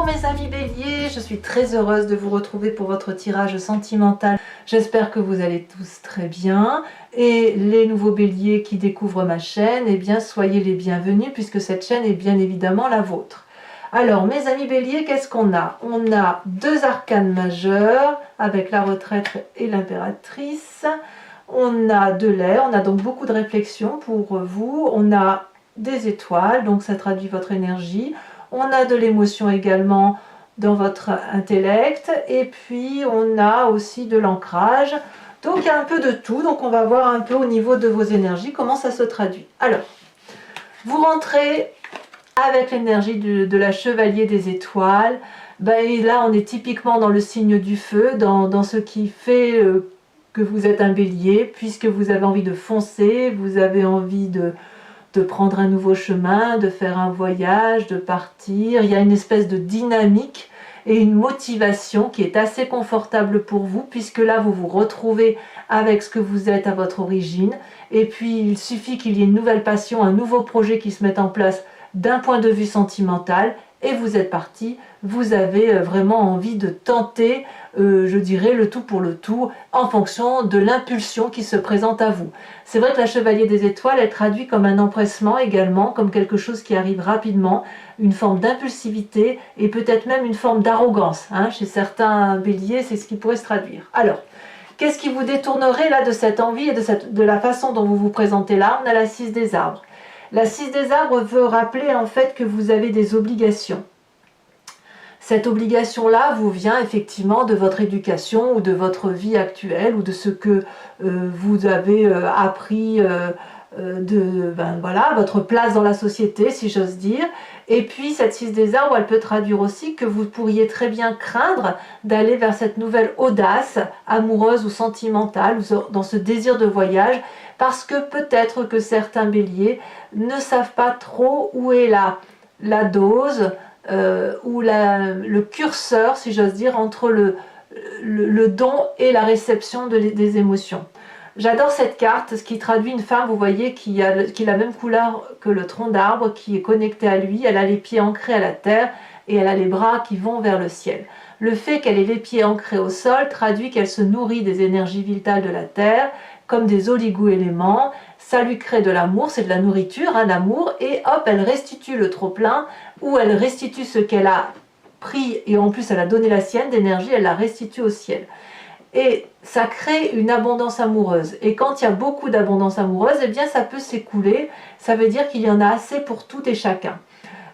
mes amis béliers, je suis très heureuse de vous retrouver pour votre tirage sentimental. J'espère que vous allez tous très bien. Et les nouveaux béliers qui découvrent ma chaîne, eh bien soyez les bienvenus puisque cette chaîne est bien évidemment la vôtre. Alors mes amis béliers, qu'est-ce qu'on a? On a deux arcanes majeurs avec la retraite et l'impératrice. On a de l'air, on a donc beaucoup de réflexion pour vous. On a des étoiles, donc ça traduit votre énergie. On a de l'émotion également dans votre intellect. Et puis on a aussi de l'ancrage. Donc il y a un peu de tout. Donc on va voir un peu au niveau de vos énergies comment ça se traduit. Alors, vous rentrez avec l'énergie de la chevalier des étoiles. Et là on est typiquement dans le signe du feu, dans ce qui fait que vous êtes un bélier, puisque vous avez envie de foncer, vous avez envie de prendre un nouveau chemin, de faire un voyage, de partir. Il y a une espèce de dynamique et une motivation qui est assez confortable pour vous, puisque là vous vous retrouvez avec ce que vous êtes à votre origine. Et puis il suffit qu'il y ait une nouvelle passion, un nouveau projet qui se mette en place d'un point de vue sentimental, et vous êtes parti. Vous avez vraiment envie de tenter, je dirais, le tout pour le tout, en fonction de l'impulsion qui se présente à vous. C'est vrai que la chevalier des étoiles, elle traduit comme un empressement également, comme quelque chose qui arrive rapidement, une forme d'impulsivité et peut-être même une forme d'arrogance. Chez certains béliers, c'est ce qui pourrait se traduire. Alors, qu'est-ce qui vous détournerait là de cette envie et de la façon dont vous vous présentez là? On a la 6 des arbres. La 6 des arbres veut rappeler en fait que vous avez des obligations. Cette obligation-là vous vient effectivement de votre éducation ou de votre vie actuelle ou de ce que vous avez appris votre place dans la société, si j'ose dire. Et puis cette 6 des arbres, elle peut traduire aussi que vous pourriez très bien craindre d'aller vers cette nouvelle audace amoureuse ou sentimentale, ou dans ce désir de voyage, parce que peut-être que certains béliers ne savent pas trop où est la dose, ou le curseur, si j'ose dire, entre le don et la réception des émotions. J'adore cette carte, ce qui traduit une femme, vous voyez, qui a la même couleur que le tronc d'arbre, qui est connectée à lui. Elle a les pieds ancrés à la terre et elle a les bras qui vont vers le ciel. Le fait qu'elle ait les pieds ancrés au sol traduit qu'elle se nourrit des énergies vitales de la terre, comme des oligo-éléments. Ça lui crée de l'amour, c'est de la nourriture, l'amour, et hop, elle restitue le trop-plein, ou elle restitue ce qu'elle a pris, et en plus elle a donné la sienne d'énergie, elle la restitue au ciel. Et ça crée une abondance amoureuse. Et quand il y a beaucoup d'abondance amoureuse, eh bien ça peut s'écouler. Ça veut dire qu'il y en a assez pour tout et chacun.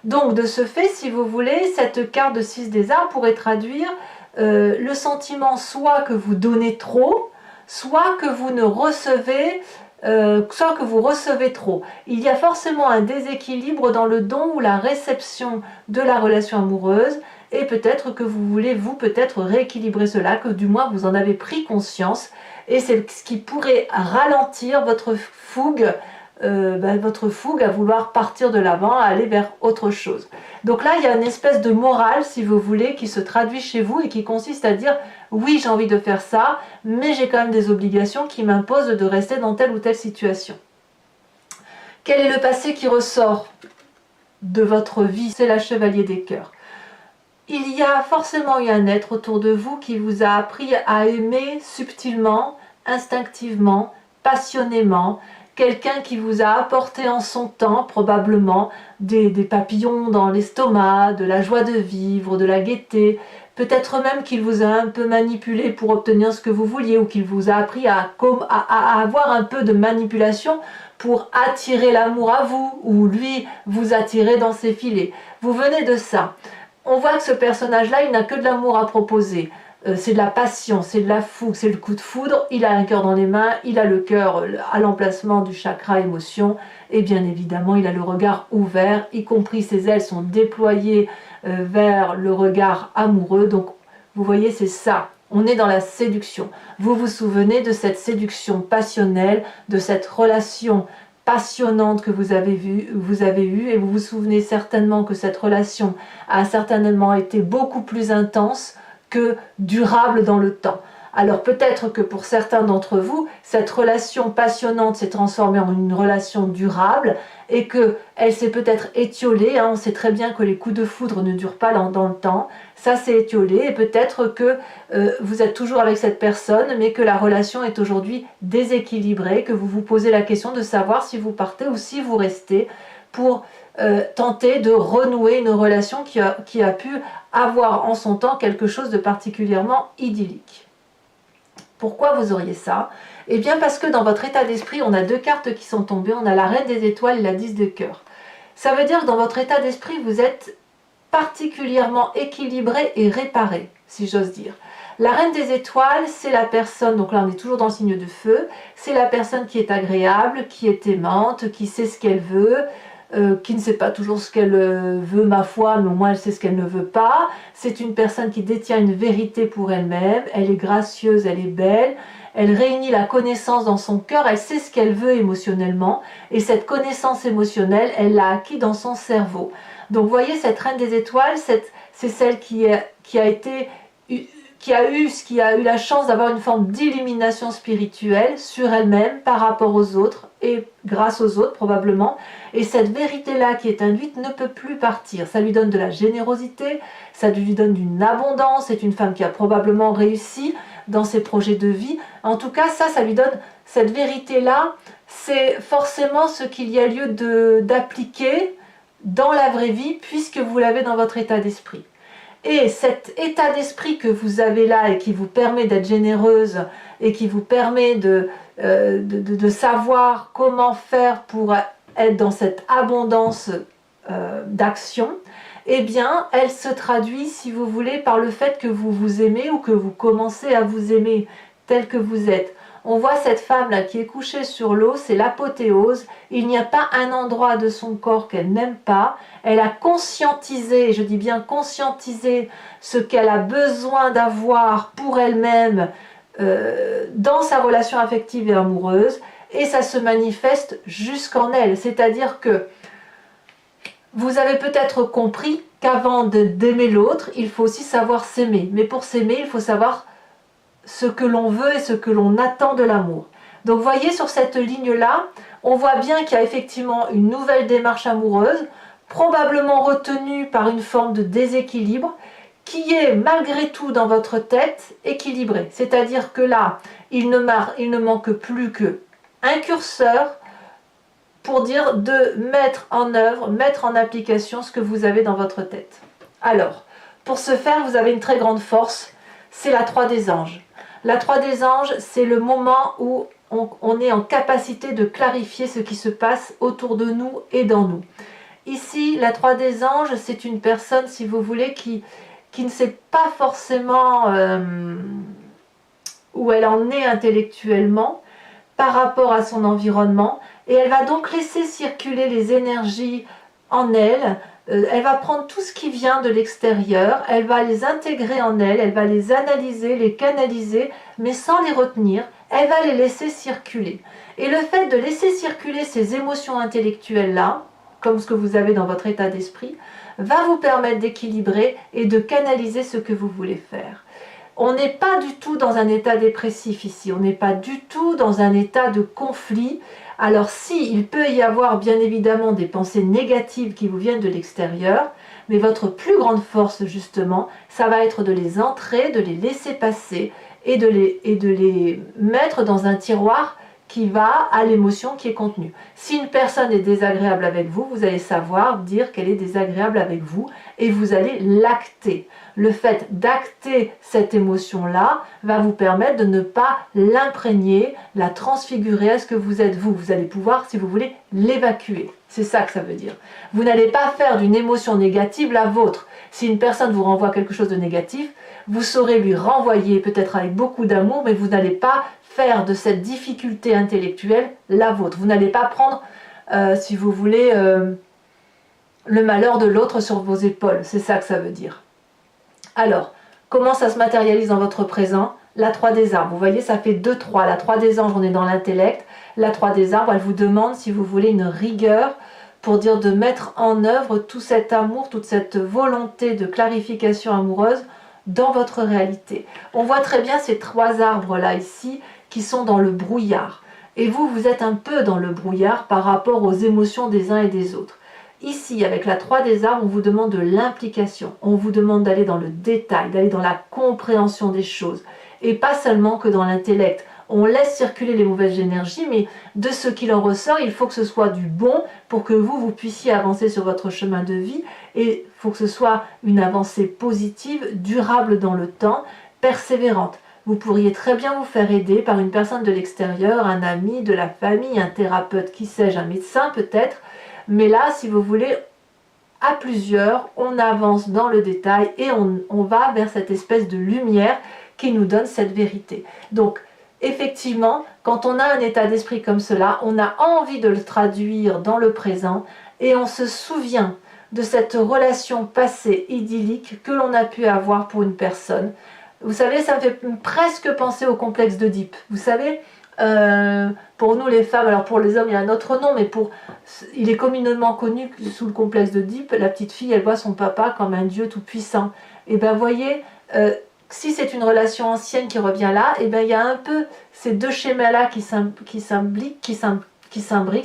Donc de ce fait, si vous voulez, cette carte de 6 des arbres pourrait traduire le sentiment soit que vous donnez trop, soit que vous ne recevez, soit que vous recevez trop. Il y a forcément un déséquilibre dans le don ou la réception de la relation amoureuse. Et peut-être que vous voulez, peut-être rééquilibrer cela, que du moins vous en avez pris conscience. Et c'est ce qui pourrait ralentir votre fougue à vouloir partir de l'avant, à aller vers autre chose. Donc là, il y a une espèce de morale, si vous voulez, qui se traduit chez vous et qui consiste à dire « Oui, j'ai envie de faire ça, mais j'ai quand même des obligations qui m'imposent de rester dans telle ou telle situation. » Quel est le passé qui ressort de votre vie? C'est la chevalier des cœurs. Il y a forcément eu un être autour de vous qui vous a appris à aimer subtilement, instinctivement, passionnément, quelqu'un qui vous a apporté en son temps probablement des papillons dans l'estomac, de la joie de vivre, de la gaieté, peut-être même qu'il vous a un peu manipulé pour obtenir ce que vous vouliez, ou qu'il vous a appris à avoir un peu de manipulation pour attirer l'amour à vous, ou lui vous attirer dans ses filets. Vous venez de ça. On voit que ce personnage-là, il n'a que de l'amour à proposer. C'est de la passion, c'est de la fougue, c'est le coup de foudre. Il a un cœur dans les mains, il a le cœur à l'emplacement du chakra émotion. Et bien évidemment, il a le regard ouvert, y compris ses ailes sont déployées vers le regard amoureux. Donc, vous voyez, c'est ça. On est dans la séduction. Vous vous souvenez de cette séduction passionnelle, de cette relation passionnante que vous avez eue, et vous vous souvenez certainement que cette relation a certainement été beaucoup plus intense que durable dans le temps. Alors peut-être que pour certains d'entre vous, cette relation passionnante s'est transformée en une relation durable et qu'elle s'est peut-être étiolée. On sait très bien que les coups de foudre ne durent pas dans le temps. Ça s'est étiolé et peut-être que vous êtes toujours avec cette personne, mais que la relation est aujourd'hui déséquilibrée, que vous vous posez la question de savoir si vous partez ou si vous restez pour tenter de renouer une relation qui a pu avoir en son temps quelque chose de particulièrement idyllique. Pourquoi vous auriez ça? Eh bien parce que dans votre état d'esprit, on a deux cartes qui sont tombées, on a la reine des étoiles et la 10 de cœur. Ça veut dire que dans votre état d'esprit, vous êtes particulièrement équilibré et réparé, si j'ose dire. La reine des étoiles, c'est la personne, donc là on est toujours dans le signe de feu, c'est la personne qui est agréable, qui est aimante, qui sait ce qu'elle veut, qui ne sait pas toujours ce qu'elle veut, ma foi, mais au moins elle sait ce qu'elle ne veut pas. C'est une personne qui détient une vérité pour elle-même, elle est gracieuse, elle est belle, elle réunit la connaissance dans son cœur, elle sait ce qu'elle veut émotionnellement, et cette connaissance émotionnelle, elle l'a acquis dans son cerveau. Donc vous voyez, cette reine des étoiles, c'est celle qui a eu la chance d'avoir une forme d'illumination spirituelle sur elle-même par rapport aux autres et grâce aux autres probablement. Et cette vérité-là qui est induite ne peut plus partir. Ça lui donne de la générosité, ça lui donne d'une abondance. C'est une femme qui a probablement réussi dans ses projets de vie. En tout cas, ça lui donne cette vérité-là. C'est forcément ce qu'il y a lieu d'appliquer dans la vraie vie puisque vous l'avez dans votre état d'esprit. Et cet état d'esprit que vous avez là et qui vous permet d'être généreuse et qui vous permet de savoir comment faire pour être dans cette abondance d'action, eh bien, elle se traduit, si vous voulez, par le fait que vous vous aimez ou que vous commencez à vous aimer tel que vous êtes. On voit cette femme-là qui est couchée sur l'eau, c'est l'apothéose. Il n'y a pas un endroit de son corps qu'elle n'aime pas. Elle a conscientisé, je dis bien conscientisé, ce qu'elle a besoin d'avoir pour elle-même dans sa relation affective et amoureuse. Et ça se manifeste jusqu'en elle. C'est-à-dire que vous avez peut-être compris qu'avant d'aimer l'autre, il faut aussi savoir s'aimer. Mais pour s'aimer, il faut savoir ce que l'on veut et ce que l'on attend de l'amour. Donc vous voyez, sur cette ligne-là, on voit bien qu'il y a effectivement une nouvelle démarche amoureuse, probablement retenue par une forme de déséquilibre, qui est malgré tout dans votre tête équilibrée. C'est-à-dire que là, il ne manque plus qu'un curseur pour dire de mettre en œuvre, mettre en application ce que vous avez dans votre tête. Alors, pour ce faire, vous avez une très grande force, c'est la 3 des anges. La 3 des anges, c'est le moment où on est en capacité de clarifier ce qui se passe autour de nous et dans nous. Ici, la 3 des anges, c'est une personne, si vous voulez, qui ne sait pas forcément où elle en est intellectuellement par rapport à son environnement, et elle va donc laisser circuler les énergies en elle. Elle va prendre tout ce qui vient de l'extérieur, elle va les intégrer en elle, elle va les analyser, les canaliser, mais sans les retenir, elle va les laisser circuler. Et le fait de laisser circuler ces émotions intellectuelles-là, comme ce que vous avez dans votre état d'esprit, va vous permettre d'équilibrer et de canaliser ce que vous voulez faire. On n'est pas du tout dans un état dépressif ici, on n'est pas du tout dans un état de conflit. Alors si, il peut y avoir bien évidemment des pensées négatives qui vous viennent de l'extérieur, mais votre plus grande force justement, ça va être de les entrer, de les laisser passer et de les mettre dans un tiroir qui va à l'émotion qui est contenue. Si une personne est désagréable avec vous, vous allez savoir dire qu'elle est désagréable avec vous et vous allez l'acter. Le fait d'acter cette émotion-là va vous permettre de ne pas l'imprégner, la transfigurer à ce que vous êtes vous. Vous allez pouvoir, si vous voulez, l'évacuer. C'est ça que ça veut dire. Vous n'allez pas faire d'une émotion négative la vôtre. Si une personne vous renvoie quelque chose de négatif, vous saurez lui renvoyer, peut-être avec beaucoup d'amour, mais vous n'allez pas faire de cette difficulté intellectuelle la vôtre. Vous n'allez pas prendre, si vous voulez, le malheur de l'autre sur vos épaules. C'est ça que ça veut dire. Alors, comment ça se matérialise dans votre présent? La 3 des arbres. Vous voyez, ça fait 2-3. La 3 des anges, on est dans l'intellect. La 3 des arbres, elle vous demande, si vous voulez, une rigueur pour dire de mettre en œuvre tout cet amour, toute cette volonté de clarification amoureuse dans votre réalité. On voit très bien ces 3 arbres là ici qui sont dans le brouillard. Et vous, vous êtes un peu dans le brouillard par rapport aux émotions des uns et des autres. Ici, avec la 3 des arbres, on vous demande de l'implication. On vous demande d'aller dans le détail, d'aller dans la compréhension des choses. Et pas seulement que dans l'intellect. On laisse circuler les mauvaises énergies, mais de ce qu'il en ressort, il faut que ce soit du bon pour que vous puissiez avancer sur votre chemin de vie. Et il faut que ce soit une avancée positive, durable dans le temps, persévérante. Vous pourriez très bien vous faire aider par une personne de l'extérieur, un ami, de la famille, un thérapeute, qui sais-je, un médecin peut-être. Mais là, si vous voulez, à plusieurs, on avance dans le détail et on va vers cette espèce de lumière qui nous donne cette vérité. Donc, effectivement, quand on a un état d'esprit comme cela, on a envie de le traduire dans le présent et on se souvient de cette relation passée idyllique que l'on a pu avoir pour une personne. Vous savez, ça me fait presque penser au complexe d'Oedipe. Vous savez, pour nous les femmes, alors pour les hommes il y a un autre nom, mais il est communément connu sous le complexe d'Oedipe, la petite fille elle voit son papa comme un dieu tout puissant. Et bien voyez, si c'est une relation ancienne qui revient là, et bien il y a un peu ces 2 schémas-là qui s'imbriquent,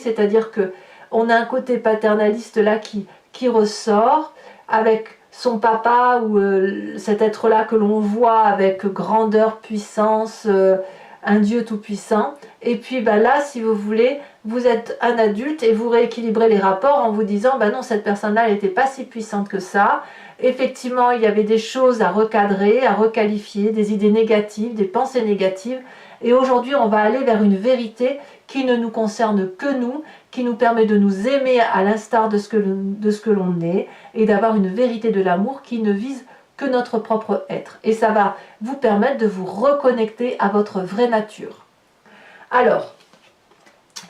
c'est-à-dire que on a un côté paternaliste là qui ressort avec son papa ou cet être-là que l'on voit avec grandeur, puissance, un Dieu tout-puissant. Et puis là, si vous voulez, vous êtes un adulte et vous rééquilibrez les rapports en vous disant, non, cette personne-là, elle n'était pas si puissante que ça. Effectivement, il y avait des choses à recadrer, à requalifier, des idées négatives, des pensées négatives. Et aujourd'hui, on va aller vers une vérité qui ne nous concerne que nous, qui nous permet de nous aimer à l'instar de ce que l'on est et d'avoir une vérité de l'amour qui ne vise que notre propre être. Et ça va vous permettre de vous reconnecter à votre vraie nature. Alors,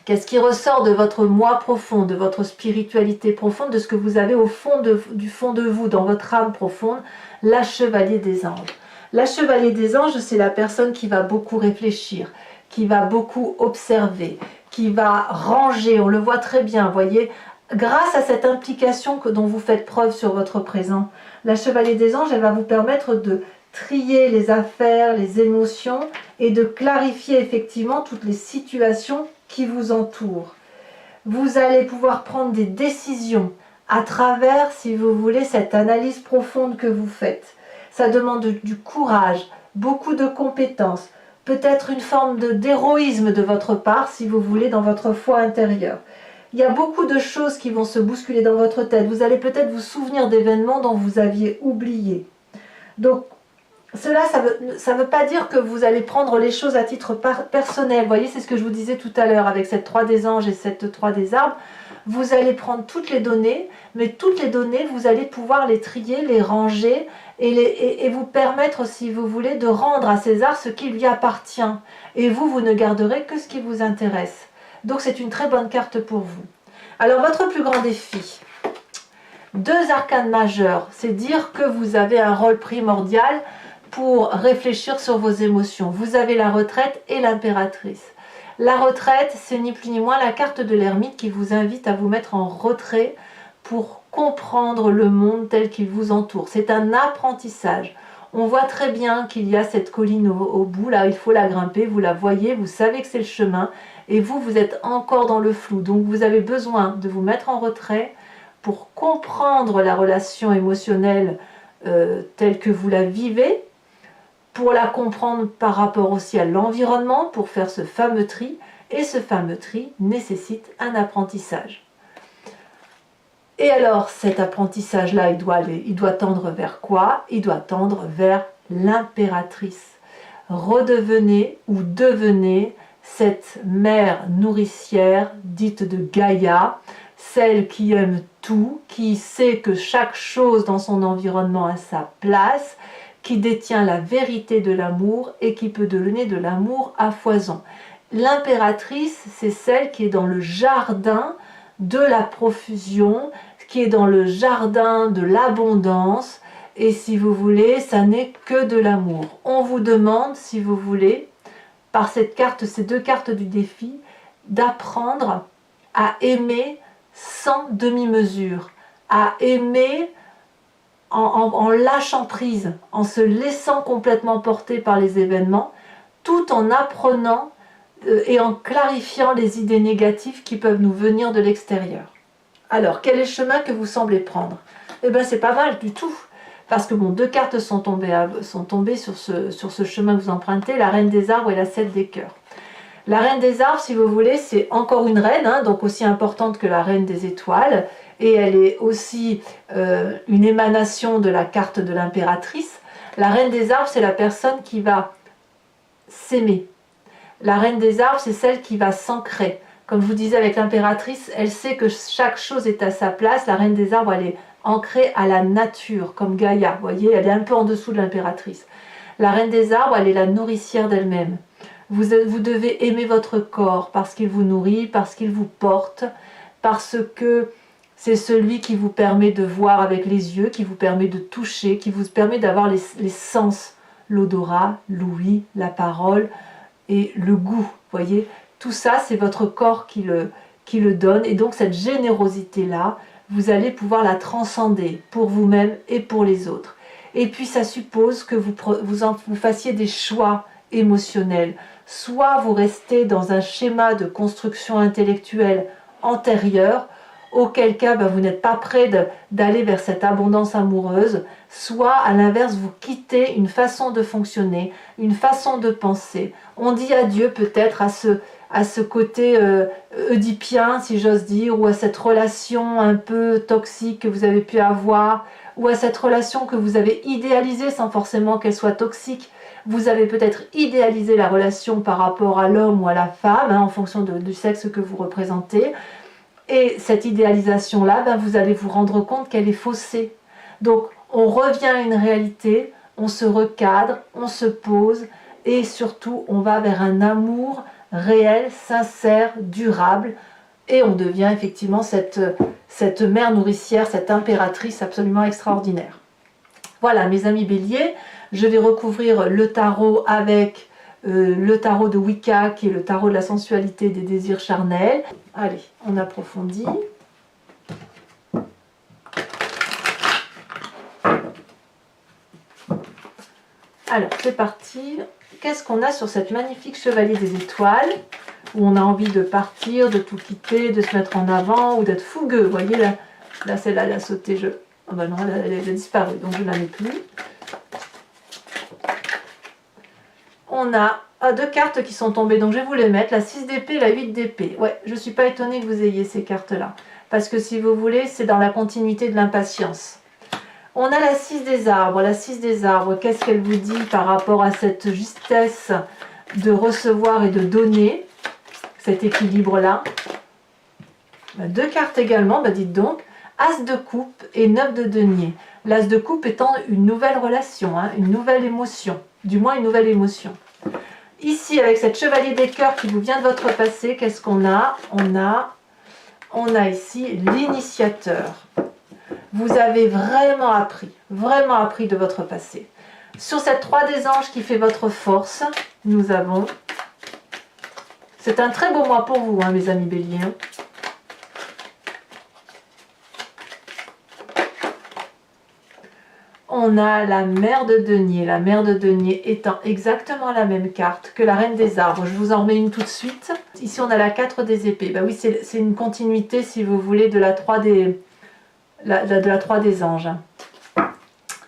qu'est-ce qui ressort de votre moi profond, de votre spiritualité profonde, de ce que vous avez au fond du fond de vous, dans votre âme profonde? La Chevalier des Anges. La Chevalier des Anges, c'est la personne qui va beaucoup réfléchir, qui va beaucoup observer, qui va ranger, on le voit très bien, vous voyez, grâce à cette implication dont vous faites preuve sur votre présent. La Chevalier des Anges, elle va vous permettre de trier les affaires, les émotions et de clarifier effectivement toutes les situations qui vous entourent. Vous allez pouvoir prendre des décisions à travers, si vous voulez, cette analyse profonde que vous faites. Ça demande du courage, beaucoup de compétences, peut-être une forme d'héroïsme de votre part, si vous voulez, dans votre foi intérieure. Il y a beaucoup de choses qui vont se bousculer dans votre tête. Vous allez peut-être vous souvenir d'événements dont vous aviez oublié. Donc, cela, ça veut pas dire que vous allez prendre les choses à titre personnel. Vous voyez, c'est ce que je vous disais tout à l'heure avec cette 3 des anges et cette 3 des arbres. Vous allez prendre toutes les données, mais toutes les données, vous allez pouvoir les trier, les ranger et vous permettre, si vous voulez, de rendre à César ce qui lui appartient. Et vous ne garderez que ce qui vous intéresse. Donc c'est une très bonne carte pour vous. Alors votre plus grand défi, 2 arcanes majeurs, c'est dire que vous avez un rôle primordial pour réfléchir sur vos émotions. Vous avez la retraite et l'impératrice. La retraite, c'est ni plus ni moins la carte de l'ermite qui vous invite à vous mettre en retrait pour comprendre le monde tel qu'il vous entoure. C'est un apprentissage. On voit très bien qu'il y a cette colline au bout, là il faut la grimper, vous la voyez, vous savez que c'est le chemin, et vous êtes encore dans le flou. Donc vous avez besoin de vous mettre en retrait pour comprendre la relation émotionnelle telle que vous la vivez, pour la comprendre par rapport aussi à l'environnement, pour faire ce fameux tri, et ce fameux tri nécessite un apprentissage. Et alors cet apprentissage-là, il doit tendre vers quoi? Il doit tendre vers l'impératrice. Redevenez ou devenez cette mère nourricière dite de Gaïa, celle qui aime tout, qui sait que chaque chose dans son environnement a sa place, qui détient la vérité de l'amour et qui peut donner de l'amour à foison. L'impératrice, c'est celle qui est dans le jardin de la profusion, qui est dans le jardin de l'abondance, et si vous voulez, ça n'est que de l'amour. On vous demande, si vous voulez, par cette carte, ces 2 cartes du défi, d'apprendre à aimer sans demi-mesure, à aimer en lâchant prise, en se laissant complètement porter par les événements, tout en apprenant et en clarifiant les idées négatives qui peuvent nous venir de l'extérieur. Alors, quel est le chemin que vous semblez prendre? Eh bien, c'est pas mal du tout. Parce que bon, 2 cartes sont tombées sur ce chemin que vous empruntez, la Reine des Arbres et la 7 des Cœurs. La Reine des Arbres, si vous voulez, c'est encore une reine, hein, donc aussi importante que la Reine des Étoiles, et elle est aussi une émanation de la carte de l'impératrice. La Reine des Arbres, c'est la personne qui va s'aimer. La Reine des Arbres, c'est celle qui va s'ancrer. Comme je vous disais avec l'impératrice, elle sait que chaque chose est à sa place. La Reine des Arbres, elle est ancrée à la nature, comme Gaïa. Vous voyez, elle est un peu en dessous de l'impératrice. La Reine des Arbres, elle est la nourricière d'elle-même. Vous devez aimer votre corps parce qu'il vous nourrit, parce qu'il vous porte, parce que c'est celui qui vous permet de voir avec les yeux, qui vous permet de toucher, qui vous permet d'avoir les sens, l'odorat, l'ouïe, la parole et le goût. Voyez, tout ça, c'est votre corps qui le donne. Et donc cette générosité-là, vous allez pouvoir la transcender pour vous-même et pour les autres. Et puis ça suppose que vous fassiez des choix émotionnels. Soit vous restez dans un schéma de construction intellectuelle antérieure, auquel cas vous n'êtes pas prêt d'aller vers cette abondance amoureuse, soit à l'inverse vous quittez une façon de fonctionner, une façon de penser. On dit adieu peut-être à ce côté oedipien, si j'ose dire, ou à cette relation un peu toxique que vous avez pu avoir, ou à cette relation que vous avez idéalisée sans forcément qu'elle soit toxique. Vous avez peut-être idéalisé la relation par rapport à l'homme ou à la femme, hein, en fonction du sexe que vous représentez. Et cette idéalisation-là, vous allez vous rendre compte qu'elle est faussée. Donc, on revient à une réalité, on se recadre, on se pose, et surtout, on va vers un amour réel, sincère, durable, et on devient effectivement cette mère nourricière, cette impératrice absolument extraordinaire. Voilà, mes amis Béliers, je vais recouvrir le tarot avec le tarot de Wicca, qui est le tarot de la sensualité des désirs charnels. Allez, on approfondit. Alors, c'est parti. Qu'est-ce qu'on a sur cette magnifique chevalier des étoiles, où on a envie de partir, de tout quitter, de se mettre en avant, ou d'être fougueux. Vous voyez, là celle-là, elle a sauté. Oh ben non, elle a disparu, donc je ne la mets plus. On a 2 cartes qui sont tombées, donc je vais vous les mettre, la 6 d'épée et la 8 d'épée. Ouais, je ne suis pas étonnée que vous ayez ces cartes-là, parce que si vous voulez, c'est dans la continuité de l'impatience. On a la 6 des arbres. La 6 des arbres, qu'est-ce qu'elle vous dit par rapport à cette justesse de recevoir et de donner, cet équilibre-là? 2 cartes également, dites donc, As de coupe et 9 de denier. L'As de coupe étant une nouvelle relation, hein, une nouvelle émotion, du moins une nouvelle émotion. Ici, avec cette chevalier des cœurs qui vous vient de votre passé, qu'est-ce qu'on a? On a ici l'initiateur. Vous avez vraiment appris de votre passé. Sur cette 3 des anges qui fait votre force, nous avons... C'est un très beau mois pour vous, hein, mes amis Béliers. On a la mère de denier. La mère de denier étant exactement la même carte que la reine des arbres. Je vous en remets une tout de suite. Ici, on a la 4 des épées. Oui, c'est une continuité, si vous voulez, de la 3 des anges.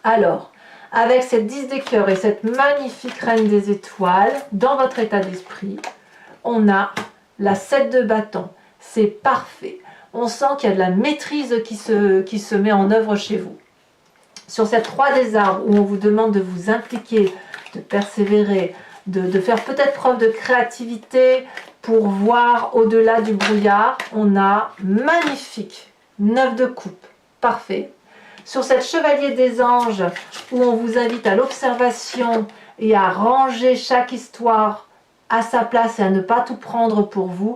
Alors, avec cette 10 des cœurs et cette magnifique reine des étoiles, dans votre état d'esprit, on a la 7 de bâton. C'est parfait. On sent qu'il y a de la maîtrise qui se met en œuvre chez vous. Sur cette 3 des arbres, où on vous demande de vous impliquer, de persévérer, de faire peut-être preuve de créativité pour voir au-delà du brouillard, on a magnifique 9 de coupe. Parfait. Sur cette chevalier des anges, où on vous invite à l'observation et à ranger chaque histoire à sa place et à ne pas tout prendre pour vous,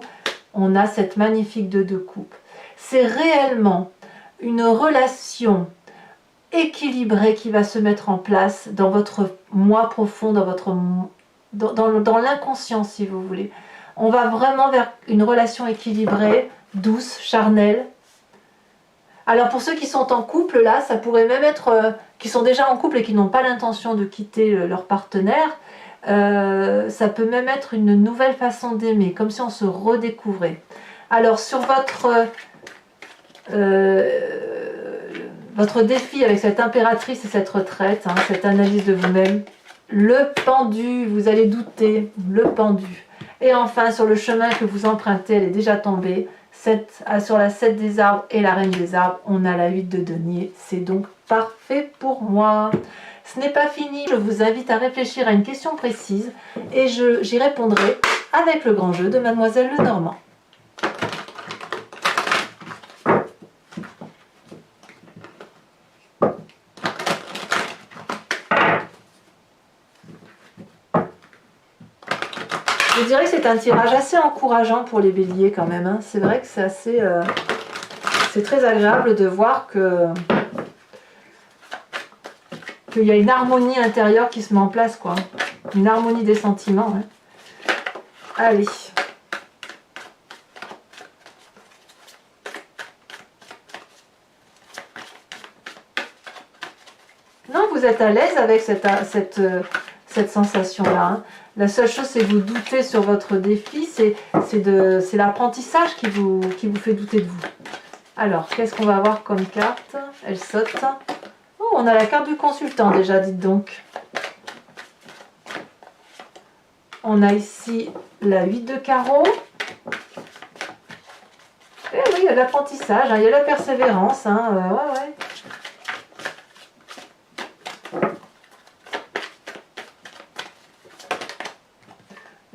on a cette magnifique 2 de coupe. C'est réellement une relation équilibrée qui va se mettre en place dans votre moi profond, dans l'inconscient, si vous voulez. On va vraiment vers une relation équilibrée, douce, charnelle, Alors pour ceux qui sont en couple, là, ça pourrait même être, qui sont déjà en couple et qui n'ont pas l'intention de quitter leur partenaire, ça peut même être une nouvelle façon d'aimer, comme si on se redécouvrait. Alors sur votre défi avec cette impératrice et cette retraite, hein, cette analyse de vous-même, le pendu, vous allez douter, le pendu. Et enfin, sur le chemin que vous empruntez, elle est déjà tombée. Sur la 7 des arbres et la reine des arbres, on a la 8 de denier. C'est donc parfait pour moi. Ce n'est pas fini, je vous invite à réfléchir à une question précise et j'y répondrai avec le grand jeu de Mademoiselle Lenormand. Je dirais que c'est un tirage assez encourageant pour les béliers quand même. Hein. C'est vrai que c'est assez... c'est très agréable de voir qu'il y a une harmonie intérieure qui se met en place, quoi. Une harmonie des sentiments. Hein. Allez. Non, vous êtes à l'aise avec cette sensation-là. Hein. La seule chose, c'est que vous doutez sur votre défi, c'est l'apprentissage qui vous fait douter de vous. Alors, qu'est-ce qu'on va avoir comme carte? Elle saute. Oh, on a la carte du consultant déjà, dites donc. On a ici la 8 de carreau. Eh oui, il y a de l'apprentissage, hein, il y a la persévérance. Hein, ouais.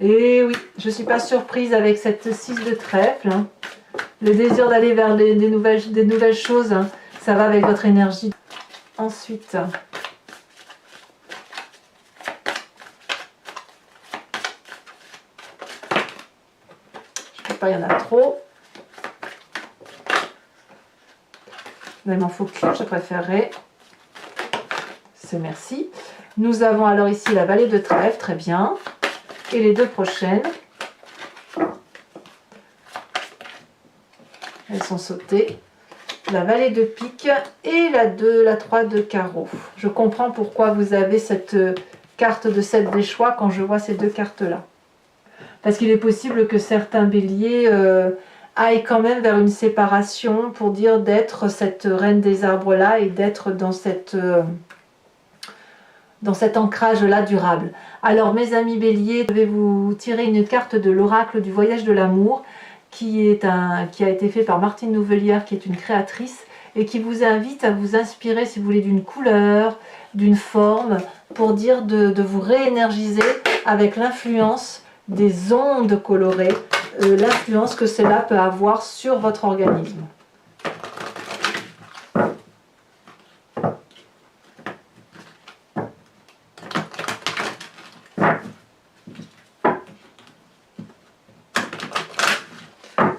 Et oui, je ne suis pas surprise avec cette 6 de trèfle. Hein. Le désir d'aller vers des nouvelles choses, hein, ça va avec votre énergie. Ensuite, je ne sais pas, il y en a trop. Mais il m'en faut qu'une, je préférerais. C'est merci. Nous avons alors ici la vallée de trèfle, très bien. Et les deux prochaines, elles sont sautées. La vallée de pique et la 3 de carreau. Je comprends pourquoi vous avez cette carte de 7 des choix quand je vois ces deux cartes-là. Parce qu'il est possible que certains béliers aillent quand même vers une séparation pour dire d'être cette reine des arbres-là et d'être dans cet ancrage-là durable. Alors mes amis béliers, je vais vous tirer une carte de l'oracle du voyage de l'amour qui a été fait par Martine Nouvelière, qui est une créatrice et qui vous invite à vous inspirer, si vous voulez, d'une couleur, d'une forme, pour dire de vous réénergiser avec l'influence des ondes colorées, l'influence que cela peut avoir sur votre organisme.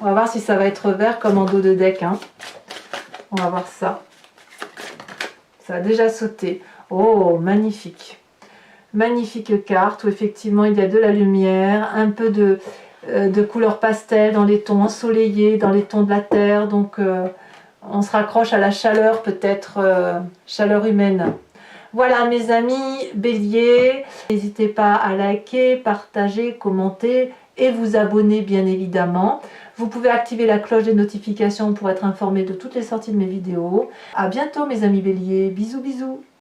On va voir si ça va être vert comme en dos de deck. Hein. On va voir ça. Ça a déjà sauté. Oh, magnifique. Magnifique carte où effectivement il y a de la lumière, un peu de couleur pastel dans les tons ensoleillés, dans les tons de la terre. Donc on se raccroche à la chaleur, peut-être chaleur humaine. Voilà mes amis béliers. N'hésitez pas à liker, partager, commenter et vous abonner bien évidemment. Vous pouvez activer la cloche des notifications pour être informé de toutes les sorties de mes vidéos. À bientôt mes amis béliers, bisous bisous.